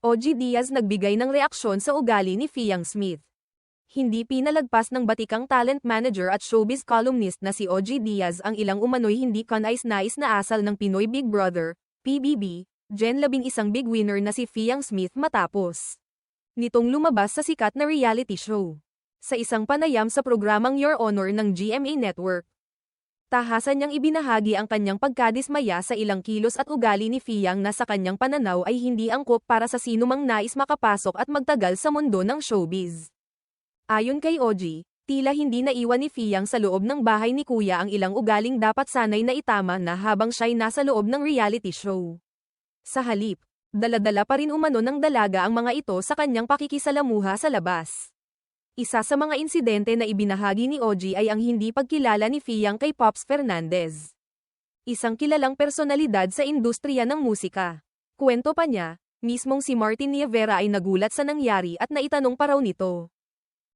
OG Diaz nagbigay ng reaksyon sa ugali ni Fiang Smith. Hindi pinalagpas ng batikang talent manager at showbiz columnist na si OG Diaz ang ilang umano'y hindi kanais-nais na asal ng Pinoy Big Brother, PBB, Gen 11 big winner na si Fiang Smith matapos nitong lumabas sa sikat na reality show. Sa isang panayam sa programang Your Honor ng GMA Network, tahasan niyang ibinahagi ang kanyang pagkadismaya sa ilang kilos at ugali ni Fiang na sa kanyang pananaw ay hindi angkop para sa sinumang nais makapasok at magtagal sa mundo ng showbiz. Ayon kay OG, tila hindi naiwan ni Fiang sa loob ng bahay ni Kuya ang ilang ugaling dapat sanay na itama na habang siya'y nasa loob ng reality show. Sa halip, dala-dala pa rin umano ng dalaga ang mga ito sa kanyang pakikisalamuha sa labas. Isa sa mga insidente na ibinahagi ni OG ay ang hindi pagkilala ni Fiang kay Pops Fernandez, isang kilalang personalidad sa industriya ng musika. Kwento pa niya, mismong si Martin Nievera ay nagulat sa nangyari at naitanong pa raw nito,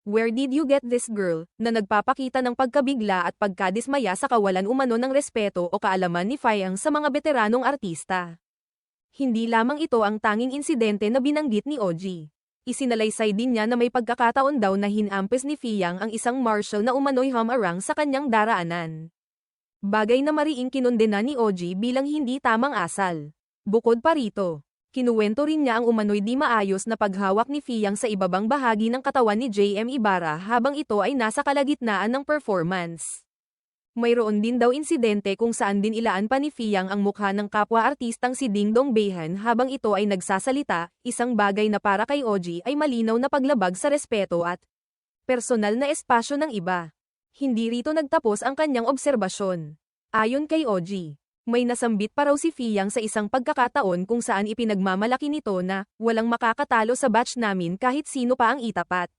"Where did you get this girl?" na nagpapakita ng pagkabigla at pagkadismaya sa kawalan umano ng respeto o kaalaman ni Fiang sa mga veteranong artista. Hindi lamang ito ang tanging insidente na binanggit ni OG. Isinalaysay din niya na may pagkakataon daw na hinampes ni Fiang ang isang marshal na umano'y humarang sa kanyang daraanan. Bagay na mariing kinondena ni OG bilang hindi tamang asal. Bukod pa rito, kinuwento rin niya ang umano'y di maayos na paghawak ni Fiang sa ibabang bahagi ng katawan ni JM Ibarra habang ito ay nasa kalagitnaan ng performance. Mayroon din daw insidente kung saan din ilaan pa ni Fiang ang mukha ng kapwa-artistang si Dingdong Behan habang ito ay nagsasalita, isang bagay na para kay OG ay malinaw na paglabag sa respeto at personal na espasyo ng iba. Hindi rito nagtapos ang kanyang obserbasyon. Ayon kay OG, may nasambit pa raw si Fiang sa isang pagkakataon kung saan ipinagmamalaki nito na walang makakatalo sa batch namin kahit sino pa ang itapat.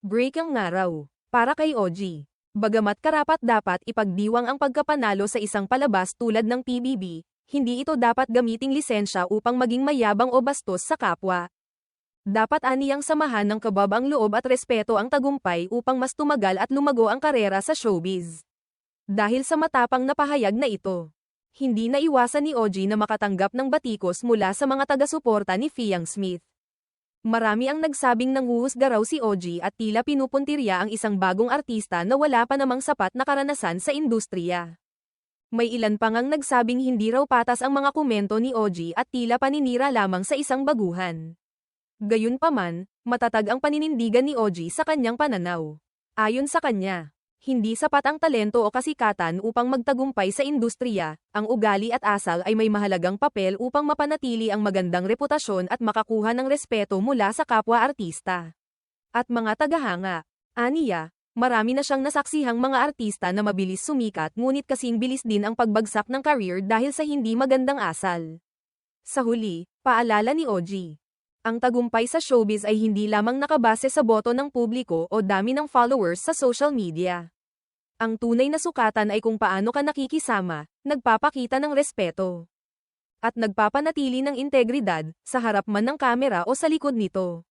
Break ang ngaraw. Para kay OG, bagamat karapat-dapat ipagdiwang ang pagkapanalo sa isang palabas tulad ng PBB, hindi ito dapat gamiting lisensya upang maging mayabang o bastos sa kapwa. Dapat aniyang samahan ng kababang loob at respeto ang tagumpay upang mas tumagal at lumago ang karera sa showbiz. Dahil sa matapang na pahayag na ito, hindi naiwasan ni OG na makatanggap ng batikos mula sa mga taga-suporta ni Fiang Smith. Marami ang nagsabing nanghuhusga raw si OG at tila pinupuntirya ang isang bagong artista na wala pa namang sapat na karanasan sa industriya. May ilan pa ngang nagsabing hindi raw patas ang mga komento ni OG at tila paninira lamang sa isang baguhan. Gayunpaman, matatag ang paninindigan ni OG sa kanyang pananaw. Ayon sa kanya, hindi sapat ang talento o kasikatan upang magtagumpay sa industriya, ang ugali at asal ay may mahalagang papel upang mapanatili ang magandang reputasyon at makakuha ng respeto mula sa kapwa-artista at mga tagahanga. Aniya, marami na siyang nasaksihang mga artista na mabilis sumikat ngunit kasing bilis din ang pagbagsak ng career dahil sa hindi magandang asal. Sa huli, paalala ni OG, ang tagumpay sa showbiz ay hindi lamang nakabase sa boto ng publiko o dami ng followers sa social media. Ang tunay na sukatan ay kung paano ka nakikisama, nagpapakita ng respeto, at nagpapanatili ng integridad, sa harap man ng kamera o sa likod nito.